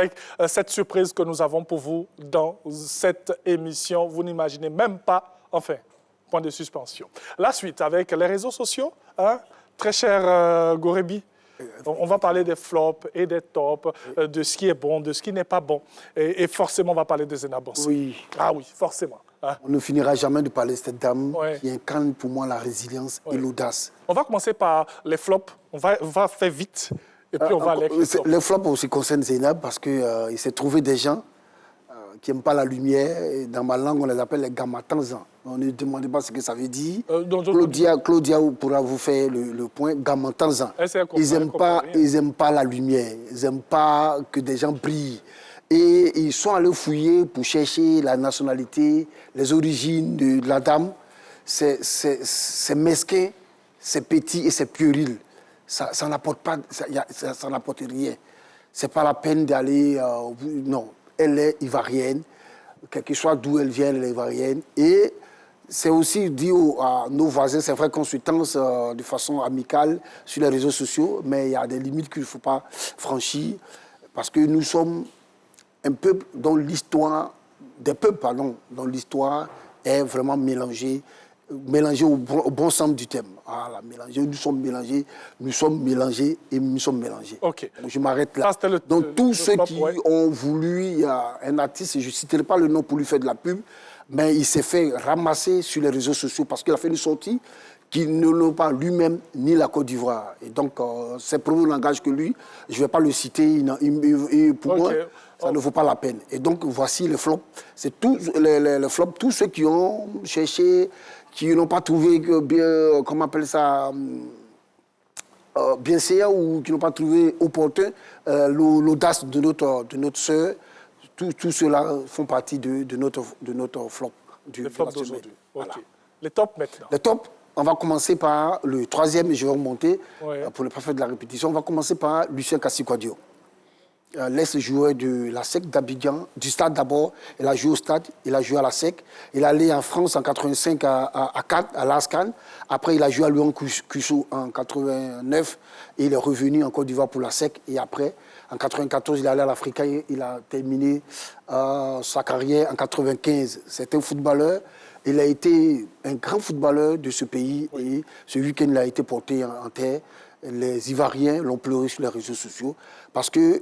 Avec cette surprise que nous avons pour vous dans cette émission, vous n'imaginez même pas, enfin, point de suspension. La suite avec les réseaux sociaux, hein, très cher Gorebi. On va parler des flops et des tops, de ce qui est bon, de ce qui n'est pas bon. Et forcément, on va parler de Zena Bonsi. Oui. Ah oui, forcément. Hein. On ne finira jamais de parler de cette dame qui incarne pour moi la résilience et l'audace. On va commencer par les flops. On va faire vite. Et puis on va aller avec les flops. Les flops aussi concernent Zeynab parce qu'il s'est trouvé des gens qui n'aiment pas la lumière. Et dans ma langue, on les appelle les gamatanzans. On ne demandez pas ce que ça veut dire. Claudia pourra vous faire le point. Gamatanzans. Ils n'aiment pas la lumière. Ils n'aiment pas que des gens brillent. Et ils sont allés fouiller pour chercher la nationalité, les origines de la dame. C'est mesquin, c'est petit et c'est puéril. Ça n'apporte pas, ça n'apporte rien. C'est pas la peine d'aller... non, elle est ivoirienne. Quel que soit d'où elle vient, elle est ivoirienne. Et c'est aussi dit à nos voisins, c'est vrai qu'on se tense de façon amicale sur les réseaux sociaux, mais il y a des limites qu'il ne faut pas franchir, parce que nous sommes un peuple dont l'histoire, dont l'histoire est vraiment mélangée au bon sens du thème. Voilà, nous sommes mélangés et nous sommes mélangés. Ok. Donc, je m'arrête là. Donc tous ceux qui ont voulu, il y a un artiste, je ne citerai pas le nom pour lui faire de la pub, mais il s'est fait ramasser sur les réseaux sociaux parce qu'il a fait une sortie qui ne l'a pas lui-même ni la Côte d'Ivoire. Et donc, c'est pour le langage que lui, je ne vais pas le citer, pour moi, ça ne vaut pas la peine. Et donc, voici les flops. C'est tous les flops, tous ceux qui ont cherché, qui n'ont pas trouvé bien, comment on appelle ça, bien séant ou qui n'ont pas trouvé opportun l'audace de notre sœur. Tout cela font partie de notre flop. Les flops d'aujourd'hui. Voilà. Les tops maintenant. Les tops, on va commencer par le troisième, et je vais remonter pour ne pas faire de la répétition. On va commencer par Lucien Kassi-Kouadio. L'ex-joueur de la SEC d'Abidjan, du stade d'abord. Il a joué au stade, il a joué à la SEC. Il est allé en France en 85 à Cannes, à l'ASCAN. Après, il a joué à Lyon Cusso en 89. Et il est revenu en Côte d'Ivoire pour la SEC. Et après, en 94, il est allé à l'Africa. Il a terminé sa carrière en 95. C'est un footballeur. Il a été un grand footballeur de ce pays. Et ce week-end, il a été porté en terre. Les Ivoiriens l'ont pleuré sur les réseaux sociaux parce que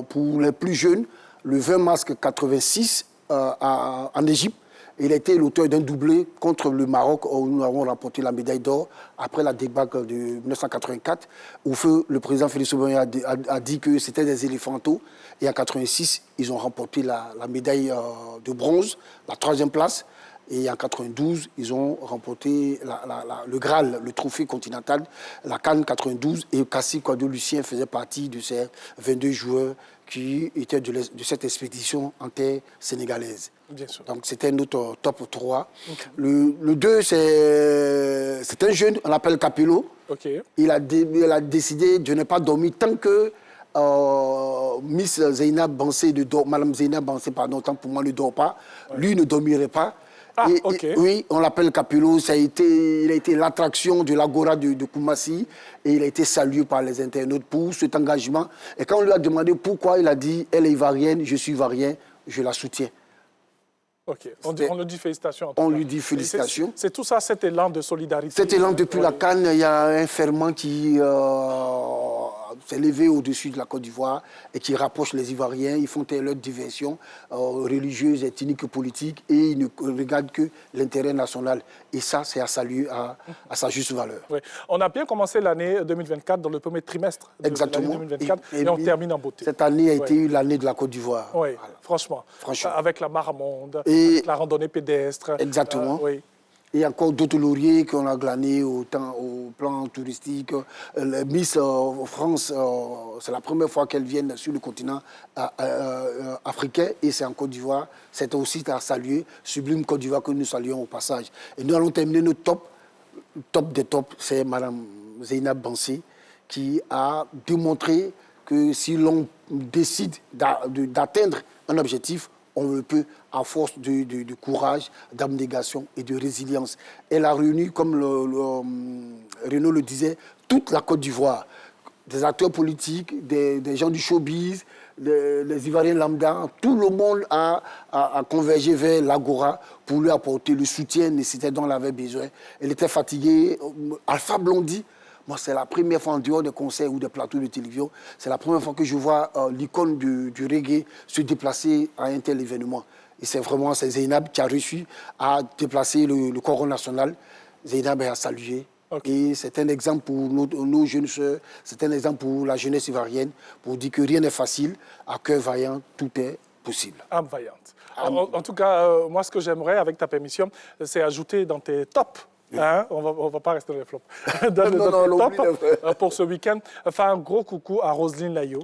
pour les plus jeunes, le 20 mars 86 en Égypte, il a été l'auteur d'un doublé contre le Maroc où nous avons remporté la médaille d'or après la débâcle de 1984 où le président Félix Houphouët a dit que c'était des éléphantos et en 86 ils ont remporté la médaille de bronze, la 3e place. Et en 92, ils ont remporté le Graal, le trophée continental, la CAN 92. Et Kassi-Kouadio Lucien faisait partie de ces 22 joueurs qui étaient de cette expédition en terre sénégalaise. Bien sûr. Donc c'était notre top 3. Okay. Le 2, c'est un jeune, on l'appelle Capello. Okay. Il a décidé de ne pas dormir tant que Miss Zeynab Bansé, Madame Zeynab Bansé, pardon, tant pour moi, ne dort pas. Lui ne dormirait pas. Oui, on l'appelle Capello. Il a été l'attraction de l'Agora de Koumassi et il a été salué par les internautes pour cet engagement. Et quand on lui a demandé pourquoi, il a dit « Elle est ivoirienne, je suis ivoirien, je la soutiens ». Ok, on lui dit félicitations. On lui dit félicitations. C'est tout ça, cet élan de solidarité. Cet élan, depuis la CAN, il y a un ferment qui s'est levé au-dessus de la Côte d'Ivoire et qui rapproche les Ivoiriens. Ils font leur diversion religieuse, ethnique, politique et ils ne regardent que l'intérêt national. Et ça, c'est à saluer à sa juste valeur. Oui. On a bien commencé l'année 2024 dans le premier trimestre de l'année 2024 et on termine en beauté. Cette année a été l'année de la Côte d'Voire. Oui, voilà. Franchement. Avec la Maramonde, avec la randonnée pédestre. Exactement. Oui. Et encore d'autres lauriers qu'on a glanés au plan touristique. Miss France, c'est la première fois qu'elle vient sur le continent africain et c'est en Côte d'Ivoire. C'est aussi à saluer, sublime Côte d'Ivoire que nous saluons au passage. Et nous allons terminer notre top des tops, c'est Mme Zeynab Bansé qui a démontré que si l'on décide d'atteindre un objectif, on le peut à force de courage, d'abnégation et de résilience. Elle a réuni, comme Renaud le disait, toute la Côte d'Ivoire. Des acteurs politiques, des gens du showbiz, les Ivoiriens lambda, tout le monde a convergé vers l'Agora pour lui apporter le soutien nécessaire dont elle avait besoin. Elle était fatiguée. Alpha Blondy, moi, c'est la première fois en dehors des concerts ou des plateaux de télévision, c'est la première fois que je vois l'icône du reggae se déplacer à un tel événement. Et c'est Zeynab qui a réussi à déplacer le choral national. Zeynab a salué. Okay. Et c'est un exemple pour nos jeunes sœurs, c'est un exemple pour la jeunesse ivoirienne, pour dire que rien n'est facile, à cœur vaillant, tout est possible. Âme vaillante. En tout cas, moi, ce que j'aimerais, avec ta permission, c'est ajouter dans tes tops. Hein? On va pas rester dans les flops. Dans top, pour ce week-end, faire un gros coucou à Roselyne Layo,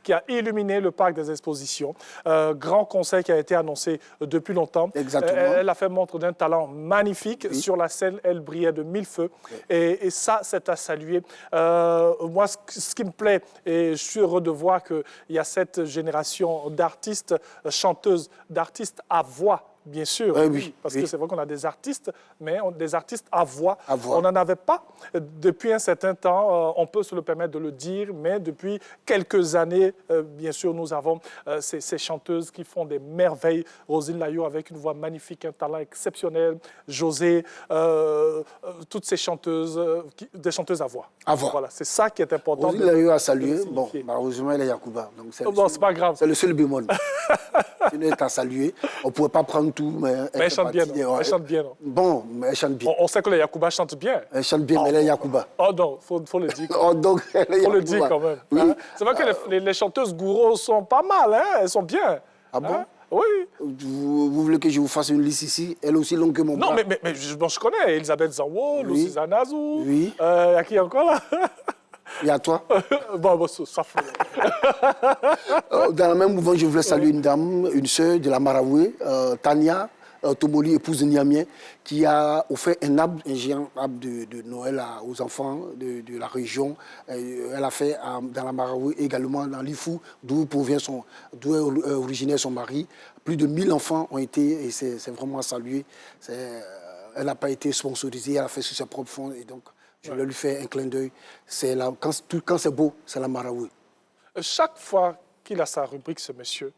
qui a illuminé le parc des expositions. Grand concert qui a été annoncé depuis longtemps. Exactement. Elle a fait montre d'un talent magnifique. Oui. Sur la scène, elle brillait de mille feux. Oui. Et ça, c'est à saluer. Moi, ce qui me plaît, et je suis heureux de voir qu'il y a cette génération d'artistes, chanteuses, d'artistes à voix. Bien sûr, oui, parce que c'est vrai qu'on a des artistes, mais des artistes à voix. On n'en avait pas depuis un certain temps, on peut se le permettre de le dire, mais depuis quelques années, bien sûr, nous avons ces chanteuses qui font des merveilles. Roselyne Layo avec une voix magnifique, un talent exceptionnel. José, toutes ces chanteuses, des chanteuses à voix. À voix. Voilà, c'est ça qui est important. Roselyne Layo a salué. Bon, malheureusement, elle est Yacouba. Bon, c'est pas grave. C'est le seul bémol. Elle est à saluer. On ne pouvait pas prendre tout, mais elle chante bien. Elle chante bien. Bon, mais elle chante bien. On sait que les Yacouba chantent bien. Elle chante bien, mais elle est Yacouba. Oh non, faut le dire. Oh, donc, elle est Yacouba. Faut le dire quand même. Oui. Hein? C'est vrai que les chanteuses gourous sont pas mal, hein? Elles sont bien. Ah bon? Hein? Oui. Vous voulez que je vous fasse une liste ici? Elle est aussi longue que mon bras. Non, mais je connais. Elisabeth Zanwo, Lucy Zanazou. Oui. Il y a qui encore là? Et à toi? Bon, ça fait. Dans le même mouvement, je voulais saluer une dame, une sœur de la Maraoué, Tania Tomoli, épouse de Niamien, qui a offert un géant arbre de Noël aux enfants de la région. Elle a fait dans la Maraoué, également dans l'Ifou, d'où est originaire son mari. Plus de 1000 enfants ont été, et c'est vraiment à saluer. Elle n'a pas été sponsorisée, elle a fait sur ses propres fonds, et donc je vais lui faire un clin d'œil. Quand c'est beau, c'est la Maraoué. Chaque fois qu'il a sa rubrique, ce monsieur,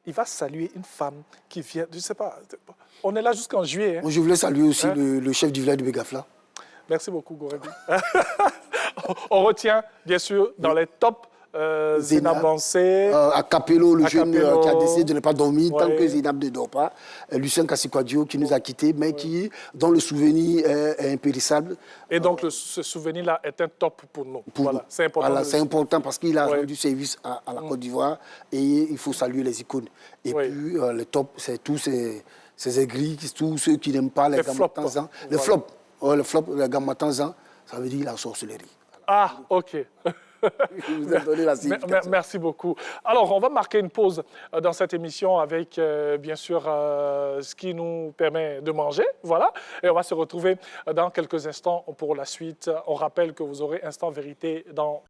il va saluer une femme qui vient, je ne sais pas, on est là jusqu'en juillet. Hein. Je voulais saluer aussi le chef du village de Begafla. Merci beaucoup, Gorebi. On retient, bien sûr, dans les tops, Zénab Bansé. À Capello, le jeune qui a décidé de ne pas dormir tant que Zénab ne dort pas. Lucien Kassikwadio qui nous a quittés, mais dont le souvenir est impérissable. Et donc, ce souvenir-là est un top pour nous. Voilà, c'est important. Voilà, c'est important parce qu'il a rendu service à la Côte d'Ivoire et il faut saluer les icônes. Et puis, le top, c'est tous ces aigris, tous ceux qui n'aiment pas les Gamatanzans. Les flops, les Gamatanzans, ça veut dire la sorcellerie. Ah, OK. Je vous ai donné la signification. Merci beaucoup. Alors, on va marquer une pause dans cette émission avec, bien sûr, ce qui nous permet de manger. Voilà. Et on va se retrouver dans quelques instants pour la suite. On rappelle que vous aurez Instant Vérité dans